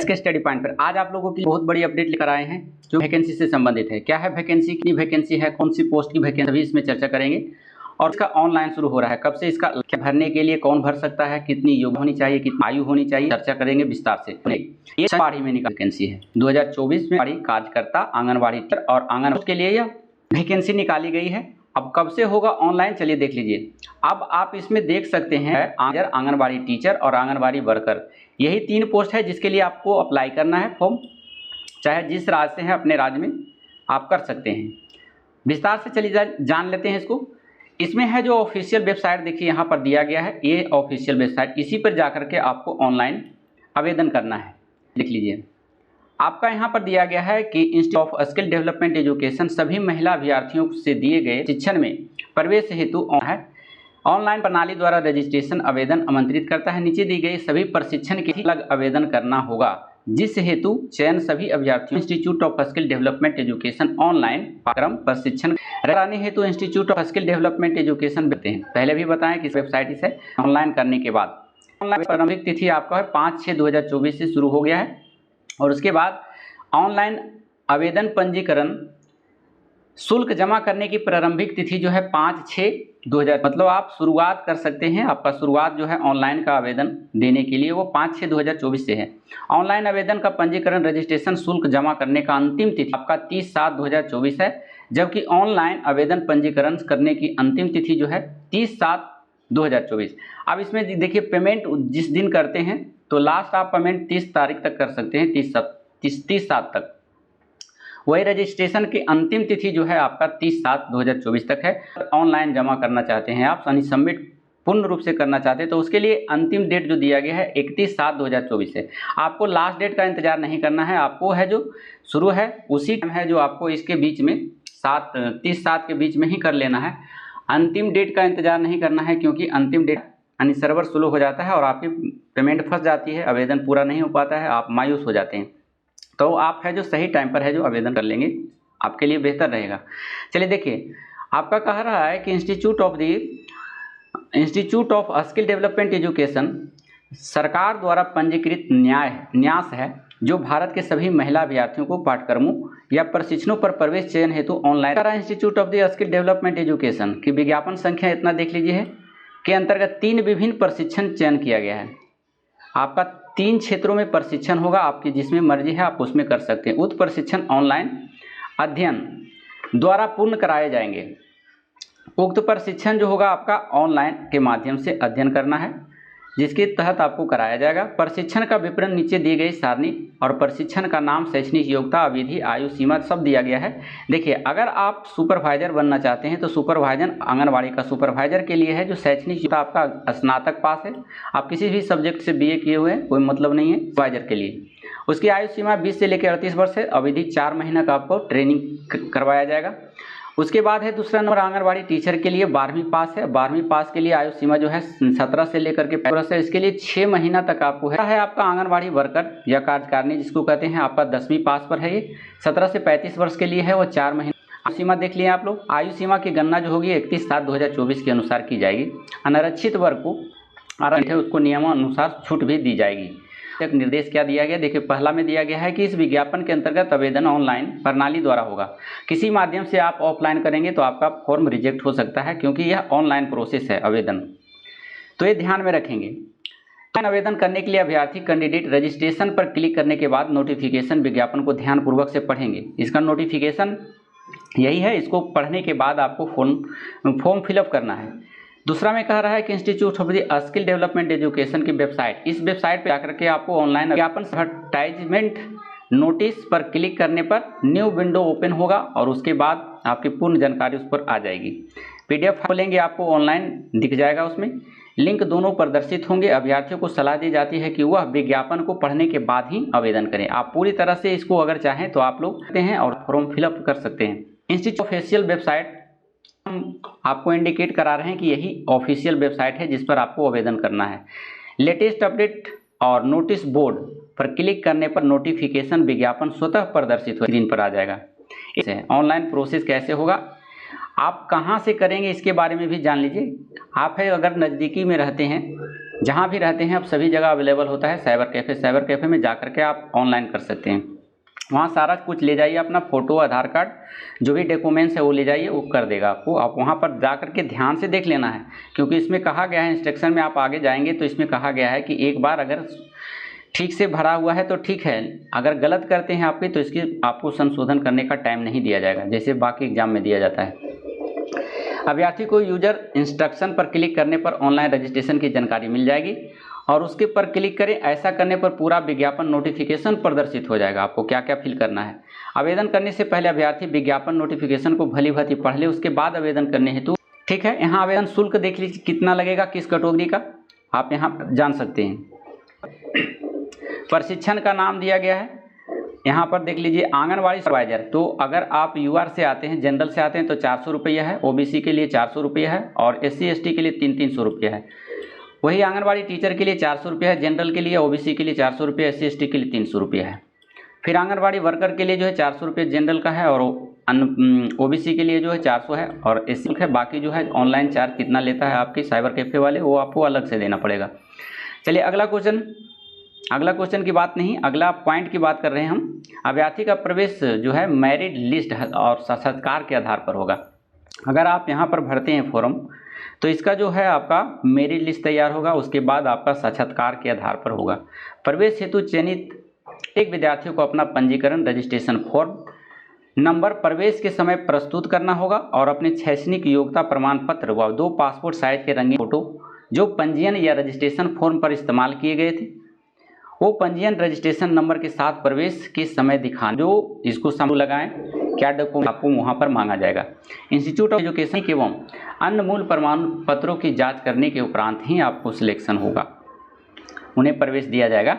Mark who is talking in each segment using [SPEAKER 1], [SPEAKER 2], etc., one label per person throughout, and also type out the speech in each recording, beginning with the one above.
[SPEAKER 1] इसके study point पर आज आप लोगों की बहुत बड़ी अपडेट लेकर आए हैं जो वैकेंसी से संबंधित है। क्या है वैकेंसी, कितनी वैकेंसी है, कौन सी पोस्ट की वैकेंसी, अभी इसमें चर्चा करेंगे। और इसका ऑनलाइन शुरू हो रहा है, कब से इसका भरने के लिए कौन भर सकता है, कितनी योग्यता होनी चाहिए, कितनी आयु होनी चाहिए, चर्चा करेंगे विस्तार से। ये पारी में निकल वैकेंसी है 2024 में कार्यकर्ता आंगनबाड़ी टीचर और आंगनबाड़ी के लिए यह वैकेंसी निकाली गई है। अब कब से होगा ऑनलाइन, चलिए देख लीजिए। अब आप इसमें देख सकते हैं आंगनबाड़ी टीचर और आंगनबाड़ी वर्कर, यही 3 पोस्ट है जिसके लिए आपको अप्लाई करना है फॉर्म। चाहे जिस राज्य से हैं अपने राज्य में आप कर सकते हैं। विस्तार से चलिए जान लेते हैं इसको। इसमें है जो ऑफिशियल वेबसाइट, देखिए यहाँ पर दिया गया है, ये ऑफिशियल वेबसाइट, इसी पर जाकर के आपको ऑनलाइन आवेदन करना है। लिख लीजिए, आपका यहाँ पर दिया गया है कि institute of skill development education सभी महिला अभ्यर्थियों से दिए गए शिक्षण में प्रवेश हेतु है ऑनलाइन प्रणाली द्वारा रजिस्ट्रेशन आवेदन आमंत्रित करता है। नीचे दी गई सभी प्रशिक्षण के लिए अलग आवेदन करना होगा, जिस हेतु चयन सभी अभ्यर्थियों institute of skill development education online पाठ्यक्रम प्रशिक्षण कराने हेतु institute of skill development education देते हैं। पहले भी बताएं कि वेबसाइट इसे ऑनलाइन करने के बाद ऑनलाइन प्रारंभिक तिथि आपका है 5/6/2024 से शुरू हो गया है। और उसके बाद ऑनलाइन आवेदन पंजीकरण शुल्क जमा करने की प्रारंभिक तिथि जो है 5/6/2000, मतलब आप शुरुआत कर सकते हैं। आपका शुरुआत जो है ऑनलाइन का आवेदन देने के लिए वो 5/6/2024 से है। ऑनलाइन आवेदन का पंजीकरण रजिस्ट्रेशन शुल्क जमा करने का अंतिम तिथि आपका 30/7/2024 है, जबकि ऑनलाइन आवेदन पंजीकरण करने की अंतिम तिथि जो है 30/7/2024। अब इसमें देखिए पेमेंट जिस दिन करते हैं तो लास्ट आप पेमेंट 30 तारीख तक कर सकते हैं, 30/7 तक। वही रजिस्ट्रेशन की अंतिम तिथि जो है आपका 30/7/2024 तक है। ऑनलाइन जमा करना चाहते हैं आप, यानी सबमिट पूर्ण रूप से करना चाहते हैं तो उसके लिए अंतिम डेट जो दिया गया है 31/7/2024 है। आपको लास्ट डेट का इंतजार नहीं करना है, आपको है जो शुरू है उसी टाइम है जो आपको इसके बीच में 30/7 के बीच में ही कर लेना है। अंतिम डेट का इंतजार नहीं करना है, क्योंकि अंतिम डेट यानी सर्वर स्लो हो जाता है और आपकी पेमेंट फंस जाती है, आवेदन पूरा नहीं हो पाता है, आप मायूस हो जाते हैं। तो आप है जो सही टाइम पर है जो आवेदन कर लेंगे आपके लिए बेहतर रहेगा। चलिए देखिए, आपका कह रहा है कि institute of skill development education सरकार द्वारा पंजीकृत न्यास है जो भारत के सभी महिला अभ्यर्थियों को पाठ्यक्रमों या प्रशिक्षणों पर प्रवेश चयन हेतु online institute of the skill development education की विज्ञापन संख्या इतना देख लीजिए है के अंतर्गत 3 विभिन्न प्रशिक्षण चयन किया गया है। आपका 3 क्षेत्रों में प्रशिक्षण होगा, आपकी जिसमें मर्जी है आप उसमें कर सकते हैं। उक्त प्रशिक्षण ऑनलाइन अध्ययन द्वारा पूर्ण कराए जाएंगे। उक्त प्रशिक्षण जो होगा आपका ऑनलाइन के माध्यम से अध्ययन करना है, जिसके तहत आपको कराया जाएगा। प्रशिक्षण का विवरण नीचे दी गई सारणी और प्रशिक्षण का नाम, शैक्षणिक योग्यता, अवधि, आयु सीमा सब दिया गया है। देखिए, अगर आप सुपरवाइजर बनना चाहते हैं तो सुपरवाइजर आंगनबाड़ी का सुपरवाइजर के लिए है जो शैक्षणिक योग्यता आपका स्नातक पास है, आप किसी भी सब्जेक्ट से BA किए हुए हैं, कोई मतलब नहीं है सुपरवाइजर के लिए। उसकी आयु सीमा 20 से लेकर 38 वर्ष है। अवधि 4 महीना का आपको ट्रेनिंग करवाया जाएगा। उसके बाद है दूसरा नंबर आंगनबाड़ी टीचर के लिए 12वीं पास है। 12वीं पास के लिए आयु सीमा जो है 17 से लेकर के 25 वर्ष है। इसके लिए 6 महीना तक आपको है आपका आंगनबाड़ी वर्कर या कार्यकारिणी जिसको कहते हैं, आपका 10वीं पास पर है। ये 17 से 35 वर्ष के लिए है, वो 4 महीना। आयु सीमा देख लिए आप लोग। आयु सीमा की गणना जो होगी 31/7/2024 के अनुसार की जाएगी। अनारक्षित वर्ग को उसको नियमानुसार छूट भी दी जाएगी। एक निर्देश क्या दिया गया, देखिए पहला में दिया गया है कि इस विज्ञापन के अंतर्गत आवेदन ऑनलाइन प्रणाली द्वारा होगा। किसी माध्यम से आप ऑफलाइन करेंगे तो आपका फॉर्म रिजेक्ट हो सकता है, क्योंकि यह ऑनलाइन प्रोसेस है आवेदन, तो ये ध्यान में रखेंगे। आवेदन करने के लिए अभ्यर्थी कैंडिडेट रजिस्ट्रेशन पर क्लिक करने के बाद नोटिफिकेशन विज्ञापन को ध्यानपूर्वक से पढ़ेंगे। इसका नोटिफिकेशन यही है, इसको पढ़ने के बाद आपको फॉर्म फिलअप करना है। दूसरा में कह रहा है कि institute of the skill development education की वेबसाइट, इस वेबसाइट पर जाकर के आपको ऑनलाइन विज्ञापन एडवर्टाइजमेंट नोटिस पर क्लिक करने पर न्यू विंडो ओपन होगा और उसके बाद आपकी पूर्ण जानकारी उस पर आ जाएगी। PDF खोलेंगे आपको ऑनलाइन दिख जाएगा, उसमें लिंक दोनों प्रदर्शित होंगे। अभ्यर्थियों को सलाह दी जाती है कि वह विज्ञापन को पढ़ने के बाद ही आवेदन करें। आप पूरी तरह से इसको अगर चाहें तो आप लोग करते हैं और फॉर्म फिलअप कर सकते हैं। इंस्टीट्यूट ऑफिशियल वेबसाइट हम आपको इंडिकेट करा रहे हैं कि यही ऑफिशियल वेबसाइट है जिस पर आपको आवेदन करना है। लेटेस्ट अपडेट और नोटिस बोर्ड पर क्लिक करने पर नोटिफिकेशन विज्ञापन स्वतः प्रदर्शित हो स्क्रीन पर आ जाएगा। इसे ऑनलाइन प्रोसेस कैसे होगा, आप कहां से करेंगे इसके बारे में भी जान लीजिए। आप है अगर नज़दीकी में रहते हैं जहाँ भी रहते हैं अब सभी जगह अवेलेबल होता है साइबर कैफ़े में जा करके आप ऑनलाइन कर सकते हैं। वहाँ सारा कुछ ले जाइए, अपना फ़ोटो, आधार कार्ड, जो भी डॉक्यूमेंट्स है वो ले जाइए, वो कर देगा आपको। आप वहाँ पर जा करके ध्यान से देख लेना है, क्योंकि इसमें कहा गया है, इंस्ट्रक्शन में आप आगे जाएंगे तो इसमें कहा गया है कि एक बार अगर ठीक से भरा हुआ है तो ठीक है, अगर गलत करते हैं आपके तो इसकी आपको संशोधन करने का टाइम नहीं दिया जाएगा, जैसे बाकी एग्जाम में दिया जाता है। अभ्यर्थी को यूजर इंस्ट्रक्शन पर क्लिक करने पर ऑनलाइन रजिस्ट्रेशन की जानकारी मिल जाएगी और उसके पर क्लिक करें। ऐसा करने पर पूरा विज्ञापन नोटिफिकेशन प्रदर्शित हो जाएगा, आपको क्या क्या फिल करना है। आवेदन करने से पहले अभ्यर्थी विज्ञापन नोटिफिकेशन को भली भांति पढ़ ले, उसके बाद आवेदन करने हेतु, ठीक है। यहाँ आवेदन शुल्क देख लीजिए कितना लगेगा, किस कैटेगरी का आप यहाँ जान सकते हैं। प्रशिक्षण का नाम दिया गया है, यहाँ पर देख लीजिए आंगनवाड़ी सुपरवाइजर। तो अगर आप यूआर से आते हैं, जनरल से आते हैं तो 400 रुपया है, ओबीसी के लिए 400 रुपया है और SC ST के लिए 300 रुपया है। वही आंगनवाड़ी टीचर के लिए 400 रुपया है, जनरल के लिए, ओबीसी के लिए 400 रुपया, SC ST के लिए 300 रुपया है। फिर आंगनवाड़ी वर्कर के लिए जो है 400 रुपये जनरल का है और ओबीसी के लिए जो है 400 है और SC है। बाकी जो है ऑनलाइन चार्ज कितना लेता है आपके साइबर कैफ़े वाले, वो आपको अलग से देना पड़ेगा। चलिए अगला क्वेश्चन की बात नहीं, अगला पॉइंट की बात कर रहे हैं हम। अभ्यर्थी का प्रवेश जो है मेरिट लिस्ट और साक्षात्कार के आधार पर होगा। अगर आप यहाँ पर भरते हैं फॉर्म तो इसका जो है आपका मेरिट लिस्ट तैयार होगा, उसके बाद आपका साक्षात्कार के आधार पर होगा। प्रवेश हेतु चयनित एक विद्यार्थियों को अपना पंजीकरण रजिस्ट्रेशन फॉर्म नंबर प्रवेश के समय प्रस्तुत करना होगा और अपने शैक्षणिक योग्यता प्रमाण पत्र व 2 पासपोर्ट साइज के रंगीन फोटो जो पंजीयन या रजिस्ट्रेशन फॉर्म पर इस्तेमाल किए गए थे, वो पंजीयन रजिस्ट्रेशन नंबर के साथ प्रवेश के समय दिखाना। जो इसको समूह लगाएं, क्या डॉक्यूमेंट आपको वहाँ पर मांगा जाएगा। इंस्टीट्यूट ऑफ एजुकेशन एवं अन्य मूल प्रमाण पत्रों की जांच करने के उपरांत ही आपको सिलेक्शन होगा, उन्हें प्रवेश दिया जाएगा।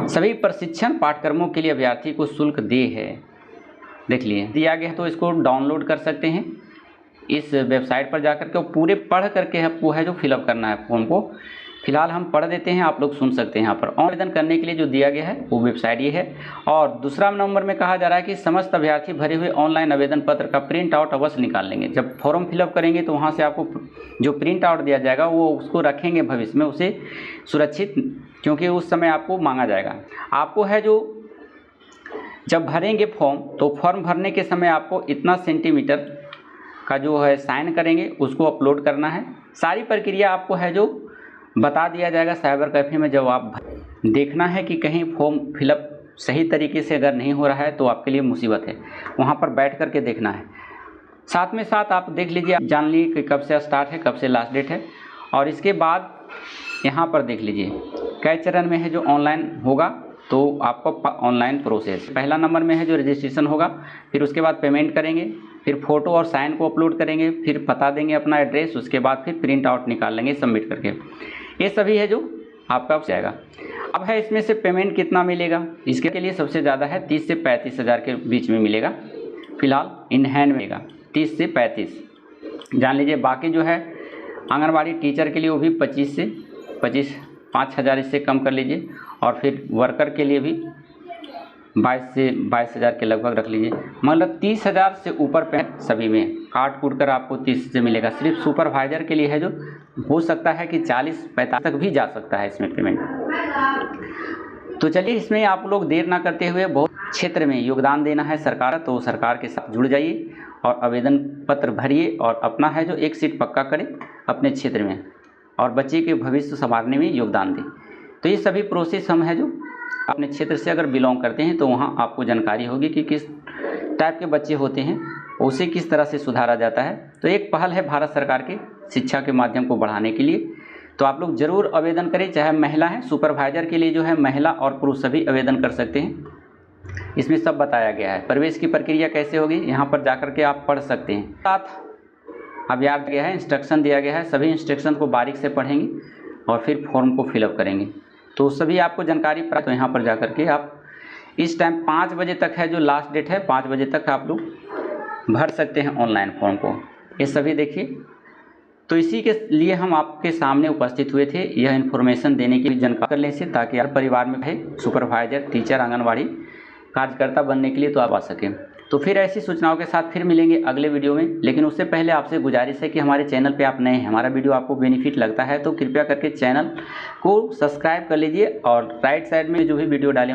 [SPEAKER 1] सभी प्रशिक्षण पाठ्यक्रमों के लिए अभ्यर्थी को शुल्क देख लिए दिया गया है, तो इसको डाउनलोड कर सकते हैं इस वेबसाइट पर जाकर के, पूरे पढ़ करके आपको है जो फिलअप करना है फॉर्म को। फिलहाल हम पढ़ देते हैं, आप लोग सुन सकते हैं। यहाँ पर आवेदन करने के लिए जो दिया गया है वो वेबसाइट ये है। और दूसरा नंबर में कहा जा रहा है कि समस्त अभ्यर्थी भरे हुए ऑनलाइन आवेदन पत्र का प्रिंट आउट अवश्य निकाल लेंगे। जब फॉर्म फिलअप करेंगे तो वहाँ से आपको जो प्रिंट आउट दिया जाएगा वो उसको रखेंगे भविष्य में उसे सुरक्षित, क्योंकि उस समय आपको मांगा जाएगा। आपको है जो जब भरेंगे फॉर्म, तो फॉर्म भरने के समय आपको इतना सेंटीमीटर का जो है साइन करेंगे उसको अपलोड करना है। सारी प्रक्रिया आपको है जो बता दिया जाएगा साइबर कैफ़े में। जब आप देखना है कि कहीं फॉर्म फिलअप सही तरीके से अगर नहीं हो रहा है तो आपके लिए मुसीबत है, वहाँ पर बैठ करके देखना है। साथ में साथ आप देख लीजिए, जान लीजिए कि कब से स्टार्ट है, कब से लास्ट डेट है। और इसके बाद यहाँ पर देख लीजिए कई चरण में है जो ऑनलाइन होगा, तो आपको ऑनलाइन प्रोसेस पहला नंबर में है जो रजिस्ट्रेशन होगा, फिर उसके बाद पेमेंट करेंगे, फिर फ़ोटो और साइन को अपलोड करेंगे, फिर पता देंगे अपना एड्रेस, उसके बाद फिर प्रिंट आउट निकाल लेंगे सबमिट करके। ये सभी है जो आपका जाएगा। अब है इसमें से पेमेंट कितना मिलेगा, इसके लिए सबसे ज़्यादा है 30 से 35 हज़ार के बीच में मिलेगा। फिलहाल इन हैंड मिलेगा 30 से 35, जान लीजिए। बाकी जो है आंगनवाड़ी टीचर के लिए वो भी 25 से 5,000 इससे कम कर लीजिए। और फिर वर्कर के लिए भी 22 से 22 हज़ार के लगभग रख लीजिए, मतलब 30,000 से ऊपर पे सभी में काट कूट कर आपको 30 से मिलेगा। सिर्फ सुपरवाइजर के लिए है जो हो सकता है कि 40-45 तक भी जा सकता है इसमें पेमेंट। तो चलिए, इसमें आप लोग देर ना करते हुए बहुत क्षेत्र में योगदान देना है सरकार, तो सरकार के साथ जुड़ जाइए और आवेदन पत्र भरिए और अपना है जो एक सीट पक्का करें अपने क्षेत्र में और बच्चे के भविष्य संवारने में योगदान दें। तो ये सभी प्रोसेस हम है जो अपने क्षेत्र से अगर बिलोंग करते हैं तो वहाँ आपको जानकारी होगी कि किस टाइप के बच्चे होते हैं, उसे किस तरह से सुधारा जाता है। तो एक पहल है भारत सरकार के शिक्षा के माध्यम को बढ़ाने के लिए, तो आप लोग ज़रूर आवेदन करें। चाहे महिला है, सुपरवाइजर के लिए जो है महिला और पुरुष सभी आवेदन कर सकते हैं। इसमें सब बताया गया है, प्रवेश की प्रक्रिया कैसे होगी यहाँ पर जाकर के आप पढ़ सकते हैं। साथ अब याद गया है, इंस्ट्रक्शन दिया गया है, सभी इंस्ट्रक्शन को बारीक से पढ़ेंगे और फिर फॉर्म को फिलअप करेंगे तो सभी आपको जानकारी प्राप्त। तो यहाँ पर जाकर के आप इस टाइम 5 बजे तक है जो लास्ट डेट है, 5 बजे तक आप लोग भर सकते हैं ऑनलाइन फॉर्म को। ये सभी देखिए, तो इसी के लिए हम आपके सामने उपस्थित हुए थे, यह इन्फॉर्मेशन देने के लिए जानकारी कर लें से, ताकि हर परिवार में भाई सुपरवाइजर, टीचर, आंगनवाड़ी कार्यकर्ता बनने के लिए तो आप आ सकें। तो फिर ऐसी सूचनाओं के साथ फिर मिलेंगे अगले वीडियो में। लेकिन उससे पहले आपसे गुजारिश है कि हमारे चैनल पे आप नए हैं, हमारा वीडियो आपको बेनिफिट लगता है तो कृपया करके चैनल को सब्सक्राइब कर लीजिए और राइट साइड में जो भी वीडियो डालें